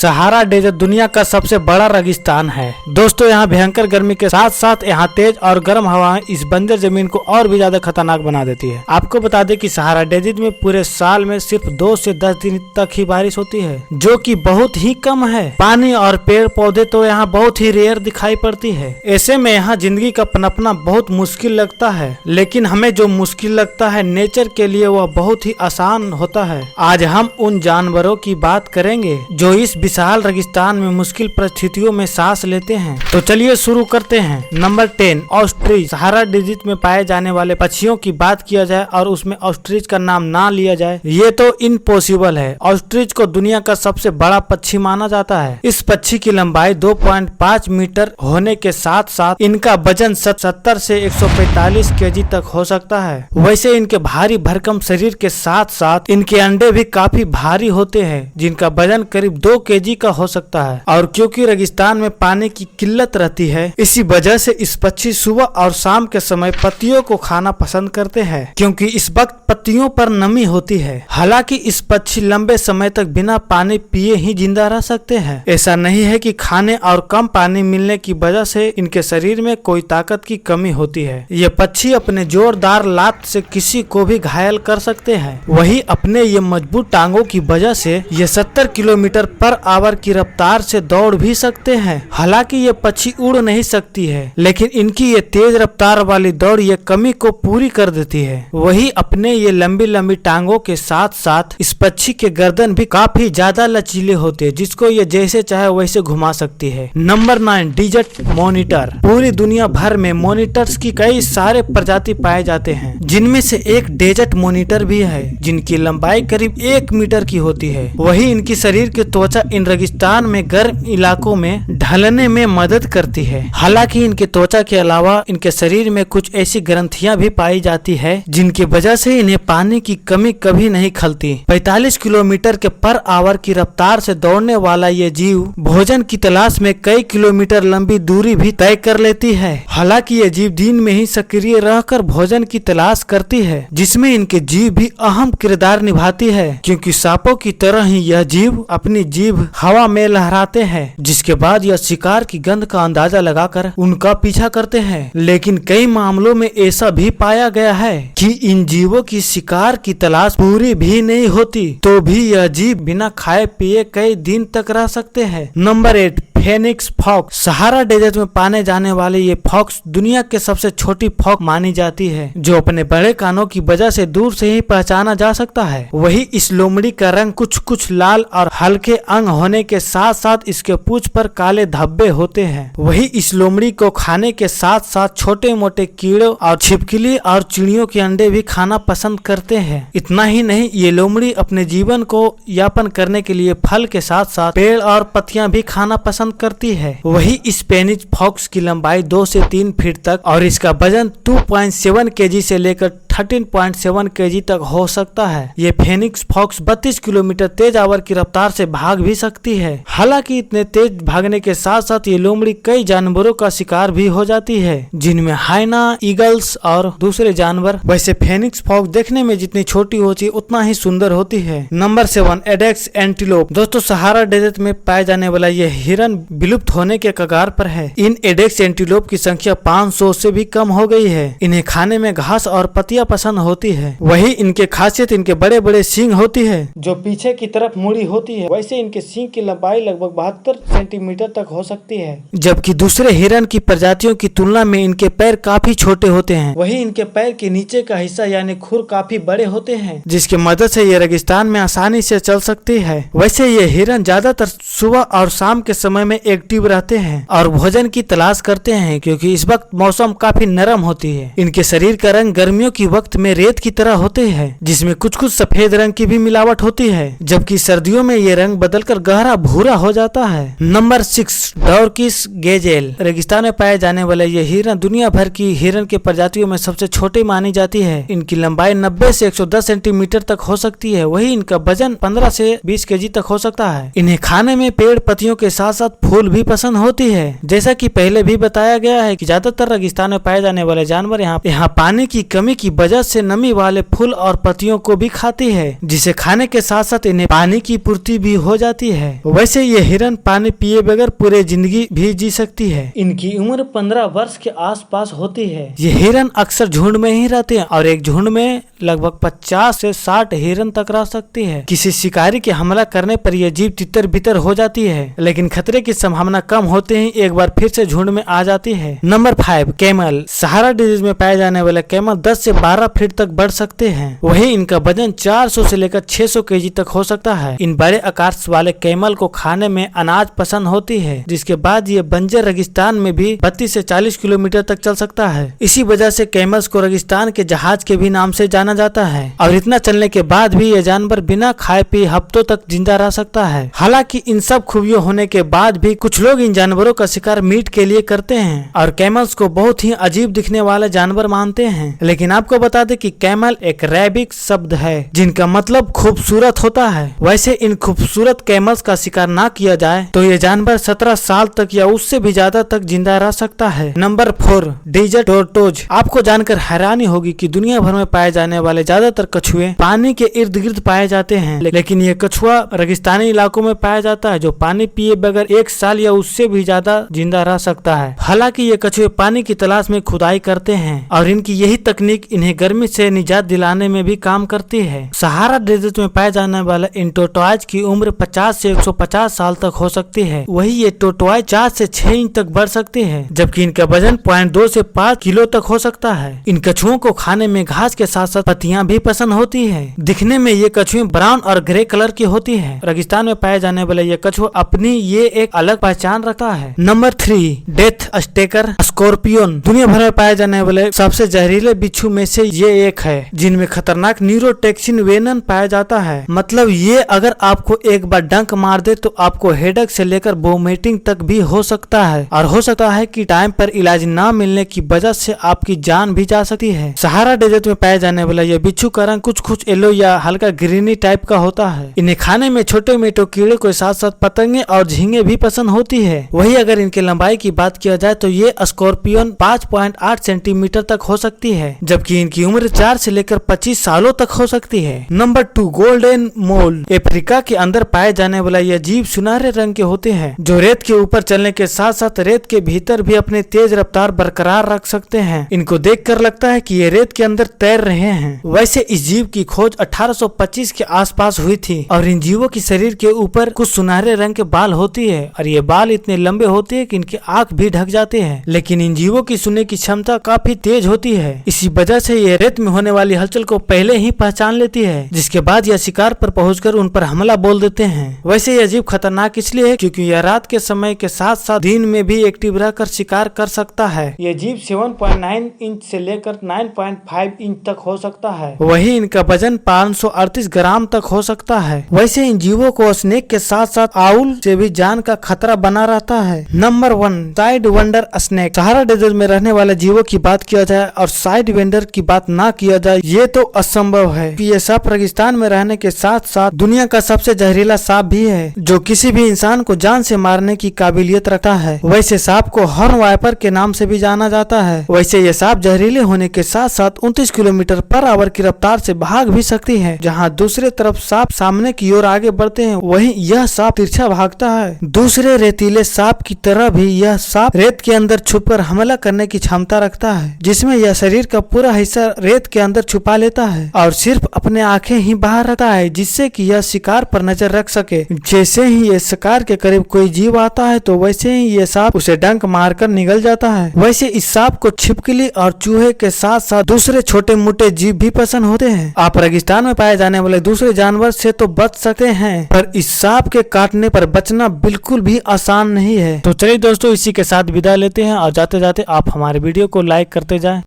Sahara desert दुनिया का सबसे बड़ा रेगिस्तान है। दोस्तों यहाँ भयंकर गर्मी के साथ साथ यहाँ तेज और गर्म हवाएं इस बंजर जमीन को और भी ज्यादा खतरनाक बना देती है। आपको बता दें कि सहारा डेजर्ट में पूरे साल में सिर्फ 2 से 10 दिन तक ही बारिश होती है, जो कि बहुत ही कम है। पानी और पेड़ पौधे तो यहाँ बहुत ही रेयर दिखाई पड़ती है। ऐसे में यहाँ जिंदगी का पनपना बहुत मुश्किल लगता है, लेकिन हमें जो मुश्किल लगता है नेचर के लिए वह बहुत ही आसान होता है। आज हम उन जानवरों की बात करेंगे जो इस विशाल रेगिस्तान में मुश्किल परिस्थितियों में सांस लेते हैं। तो चलिए शुरू करते हैं। Number 10 ostrich. सहारा डेजर्ट में पाए जाने वाले पक्षियों की बात किया जाए और उसमें ऑस्ट्रिच का नाम ना लिया जाए ये तो इम्पॉसिबल है। ऑस्ट्रिच को दुनिया का सबसे बड़ा पक्षी माना जाता है। इस पक्षी की लंबाई 2.5 मीटर होने के साथ साथ इनका वजन 70 से 145 केजी तक हो सकता है। वैसे इनके भारी भरकम शरीर के साथ साथ इनके अंडे भी काफी भारी होते हैं, जिनका वजन करीब 2 केजी का हो सकता है। और क्योंकि रेगिस्तान में पानी की किल्लत रहती है, इसी वजह से इस पक्षी सुबह और शाम के समय पत्तियों को खाना पसंद करते हैं, क्योंकि इस वक्त पत्तियों पर नमी होती है। हालांकि इस पक्षी लंबे समय तक बिना पानी पिए ही जिंदा रह सकते हैं। ऐसा नहीं है कि खाने और कम पानी मिलने की वजह से इनके शरीर में कोई ताकत की कमी होती है। ये पक्षी अपने जोरदार लात से किसी को भी घायल कर सकते हैं। वही अपने ये मजबूत टांगों की वजह से ये 70 किलोमीटर पर आवर की रफ्तार से दौड़ भी सकते हैं। हालांकि ये पक्षी उड़ नहीं सकती है, लेकिन इनकी ये तेज रफ्तार वाली दौड़ ये कमी को पूरी कर देती है। वही अपने ये लंबी लंबी टांगों के साथ साथ इस पक्षी के गर्दन भी काफी ज्यादा लचीले होते हैं, जिसको ये जैसे चाहे वैसे घुमा सकती है। Number 9 desert monitor. पूरी दुनिया भर में मॉनिटर्स की कई सारे प्रजाति पाए जाते हैं, जिनमें से एक डेजर्ट मॉनिटर भी है, जिनकी लंबाई करीब 1 मीटर की होती है। वही इनकी शरीर की त्वचा इन रेगिस्तान में गर्म इलाकों में ढलने में मदद करती है। हालांकि इनके त्वचा के अलावा इनके शरीर में कुछ ऐसी ग्रंथियां भी पाई जाती है, जिनकी वजह से इन्हें पानी की कमी कभी नहीं खलती। 45 किलोमीटर के पर आवर की रफ्तार से दौड़ने वाला ये जीव भोजन की तलाश में कई किलोमीटर लंबी दूरी भी तय कर लेती है। हालांकि ये जीव दिन में ही सक्रिय रहकर भोजन की तलाश करती है, जिसमें इनके जीव भी अहम किरदार निभाती है, क्योंकि सांपों की तरह ही यह जीव अपनी जीभ हवा में लहराते हैं, जिसके बाद यह शिकार की गंध का अंदाजा लगाकर उनका पीछा करते हैं। लेकिन कई मामलों में ऐसा भी पाया गया है कि इन जीवों की शिकार की तलाश पूरी भी नहीं होती, तो भी यह जीव बिना खाए पिए कई दिन तक रह सकते हैं। Number 8 fennec fox. Sahara desert में पाने जाने वाले ये फॉक्स दुनिया के सबसे छोटी फॉक्स मानी जाती है, जो अपने बड़े कानों की वजह से दूर से ही पहचाना जा सकता है। वही इस लोमड़ी का रंग कुछ लाल और हल्के अंग होने के साथ साथ इसके पूंछ पर काले धब्बे होते हैं। वही इस लोमड़ी को खाने के साथ साथ छोटे मोटे कीड़ों और छिपकली और चिड़ियों के अंडे भी खाना पसंद करते हैं। इतना ही नहीं, ये लोमड़ी अपने जीवन को यापन करने के लिए फल के साथ साथ पेड़ और पत्तियां भी खाना पसंद करती है। वही इस फेनिक्स फॉक्स की लंबाई 2 से 3 फीट तक और इसका वजन 2.7 केजी से लेकर 13.7 केजी तक हो सकता है। ये फेनिक्स फॉक्स 32 किलोमीटर तेज आवर की रफ्तार से भाग भी सकती है। हालांकि इतने तेज भागने के साथ साथ ये लोमड़ी कई जानवरों का शिकार भी हो जाती है, जिनमें हाइना, ईगल्स और दूसरे जानवर। वैसे फेनिक्स फॉक्स देखने में जितनी छोटी होती है उतना ही सुंदर होती है। Number 7 एडेक्स antelope. दोस्तों सहारा डेजर्ट में पाए जाने वाला यह हिरन विलुप्त होने के कगार पर है। इन एडेक्स एंटीलोप की संख्या 500 से भी कम हो गई है। इन्हें खाने में घास और पत्तियां पसंद होती है। वही इनके खासियत इनके बड़े बड़े सींग होती है, जो पीछे की तरफ मुड़ी होती है। वैसे इनके सींग की लंबाई लगभग 72 सेंटीमीटर तक हो सकती है, जबकि दूसरे हिरन की प्रजातियों की तुलना में इनके पैर काफी छोटे होते हैं। वही इनके पैर के नीचे का हिस्सा यानी खुर काफी बड़े होते हैं, जिसकी मदद से ये रेगिस्तान में आसानी से चल सकती है। वैसे ये हिरन ज्यादातर सुबह और शाम के समय में एक्टिव रहते हैं और भोजन की तलाश करते हैं, क्योंकि इस वक्त मौसम काफी नरम होती है। इनके शरीर का रंग गर्मियों की वक्त में रेत की तरह होते हैं, जिसमें कुछ सफेद रंग की भी मिलावट होती है, जबकि सर्दियों में ये रंग बदलकर गहरा भूरा हो जाता है। नंबर 6 डॉर्किश गेजेल। रेगिस्तान में पाए जाने वाले ये हिरन दुनिया भर की हिरन के प्रजातियों में सबसे छोटी मानी जाती है। इनकी लंबाई 90 से 110 सेंटीमीटर तक हो सकती है। वही इनका वजन 15 से 20 केजी तक हो सकता है। इन्हें खाने में पेड़ पत्तियों के साथ साथ फूल भी पसंद होती है। जैसा कि पहले भी बताया गया है कि ज्यादातर रेगिस्तान में पाए जाने वाले जानवर यहाँ पानी की कमी की वजह से नमी वाले फूल और पत्तियों को भी खाती है, जिसे खाने के साथ साथ इन्हें पानी की पूर्ति भी हो जाती है। वैसे ये हिरन पानी पिए बगैर पूरे जिंदगी भी जी सकती है। इनकी उम्र 15 वर्ष के आसपास होती है। ये हिरन अक्सर झुंड में ही रहते हैं और एक झुंड में लगभग 50 से 60 हिरन तक रह सकती है। किसी शिकारी के हमला करने पर यह जीव तितर बितर हो जाती है, लेकिन खतरे की संभावना कम होते ही एक बार फिर से झुंड में आ जाती है। Number 5, camel. सहारा डिजीज में पाए जाने वाले कैमल 10 से 12 फीट तक बढ़ सकते हैं। वही इनका वजन 400 से लेकर 600 केजी तक हो सकता है। इन बड़े आकार वाले कैमल को खाने में अनाज पसंद होती है, जिसके बाद ये बंजर रेगिस्तान में भी 32 से 40 किलोमीटर तक चल सकता है। इसी वजह से कैमल्स को रेगिस्तान के जहाज के भी नाम से जाना जाता है। और इतना चलने के बाद भी ये जानवर बिना खाए पिए हफ्तों तक जिंदा रह सकता है। हालांकि इन सब खूबियों होने के बाद भी कुछ लोग इन जानवरों का शिकार मीट के लिए करते हैं और कैमल्स को बहुत ही अजीब दिखने वाले जानवर मानते हैं। लेकिन आपको बता दें कि कैमल एक अरेबिक शब्द है जिनका मतलब खूबसूरत होता है। वैसे इन खूबसूरत कैमल्स का शिकार ना किया जाए तो ये जानवर 17 साल तक या उससे भी ज्यादा तक जिंदा रह सकता है। Number 4, desert tortoise. आपको जानकर हैरानी होगी कि दुनिया भर में पाए जाने वाले ज्यादातर कछुए पानी के इर्द गिर्द पाए जाते हैं, लेकिन ये कछुआ रेगिस्तानी इलाकों में पाया जाता है जो पानी पिए बगैर 1 साल या उससे भी ज्यादा जिंदा रह सकता है। हालांकि ये कछुए पानी की तलाश में खुदाई करते हैं और इनकी यही तकनीक इन्हें गर्मी से निजात दिलाने में भी काम करती है। सहारा डेजर्ट में पाए जाने वाले इन टोर्टोइज की उम्र 50 से 150 साल तक हो सकती है। वही ये टोर्टोइज 4 से 6 इंच तक बढ़ सकते हैं, जबकि इनका वजन 0.2 से 5 किलो तक हो सकता है। इन कछुओं को खाने में घास के साथ साथ पत्तियां भी पसंद होती है। दिखने में ये कछुए ब्राउन और ग्रे कलर की होती है। रेगिस्तान में पाए जाने वाले ये कछुआ अपनी ये एक अलग पहचान रखता है। Number 3, death Strecker scorpion. दुनिया भर में पाए जाने वाले सबसे जहरीले बिच्छू में से ये एक है, जिनमें खतरनाक न्यूरोटॉक्सिन वेनन पाया जाता है। मतलब ये अगर आपको एक बार डंक मार दे तो आपको हेडेक से लेकर वोमिटिंग तक भी हो सकता है और हो सकता है कि टाइम पर इलाज ना मिलने की वजह से आपकी जान भी जा सकती है। सहारा डेजर्ट में पाए जाने वाला यह बिच्छू का रंग कुछ येलो या हल्का ग्रीनी टाइप का होता है। इन्हें खाने में छोटे मोटे कीड़े के साथ साथ पतंगे और झींगे भी पसंद होती है। वही अगर इनके लंबाई की बात किया जाए तो ये स्कॉर्पियन 5.8 सेंटीमीटर तक हो सकती है, जबकि इनकी उम्र 4 से लेकर 25 सालों तक हो सकती है। नंबर 2, गोल्डन मोल। अफ्रीका के अंदर पाए जाने वाला यह जीव सुनहरे रंग के होते हैं, जो रेत के ऊपर चलने के साथ साथ रेत के भीतर भी अपने तेज रफ्तार बरकरार रख सकते हैं। इनको देखकर लगता है कि ये रेत के अंदर तैर रहे हैं। वैसे इस जीव की खोज 1825 के आसपास हुई थी और इन जीवों की शरीर के ऊपर कुछ सुनहरे रंग के बाल होती है और ये बाल इतने लंबे होते हैं कि इनकी आंख भी ढक जाते हैं। लेकिन इन जीवों की सुनने की क्षमता काफी तेज होती है। इसी वजह से ये रेत में होने वाली हलचल को पहले ही पहचान लेती है, जिसके बाद यह शिकार पर पहुंचकर उन पर हमला बोल देते हैं। वैसे यह जीव खतरनाक इसलिए है क्योंकि यह रात के समय के साथ साथ दिन में भी एक्टिव रहकर शिकार कर सकता है। यह जीव 7.9 इंच से लेकर 9.5 इंच तक हो सकता है। वही इनका वजन 538 ग्राम तक हो सकता है। वैसे इन जीवों को स्नेक के साथ साथ आउल से भी जान का खतरा बना रहता है। Number 1, sidewinder snake. Sahara desert में रहने वाले जीवों की बात किया जाए और साइड वेंडर की बात ना किया जाए ये तो असंभव है कि ये सांप रेगिस्तान में रहने के साथ साथ दुनिया का सबसे जहरीला सांप भी है, जो किसी भी इंसान को जान से मारने की काबिलियत रखता है। वैसे सांप को हॉर्न वाइपर के नाम से भी जाना जाता है। वैसे ये सांप जहरीले होने के साथ साथ 29 किलोमीटर पर आवर की रफ्तार से भाग भी सकती है। जहाँ दूसरे तरफ सांप सामने की ओर आगे बढ़ते हैं, वहीं यह सांप तिरछा भागता है। दूसरे रेतीले सांप की तरह भी यह सांप रेत के अंदर छुपकर हमला करने की क्षमता रखता है, जिसमें यह शरीर का पूरा हिस्सा रेत के अंदर छुपा लेता है और सिर्फ अपने आंखें ही बाहर रखता है, जिससे कि यह शिकार पर नजर रख सके। जैसे ही ये शिकार के करीब कोई जीव आता है तो वैसे ही ये सांप उसे डंक मारकर निगल जाता है। वैसे इस सांप को छिपकली और चूहे के साथ साथ दूसरे छोटे मोटे जीव भी पसंद होते हैं। आप रेगिस्तान में पाए जाने वाले दूसरे जानवर से तो बच सकते हैं, पर इस सांप के काटने पर बचना बिल्कुल भी आसान नहीं है। तो चलिए दोस्तों, इसी के साथ विदा लेते हैं और जाते जाते आप हमारे वीडियो को लाइक करते जाएं।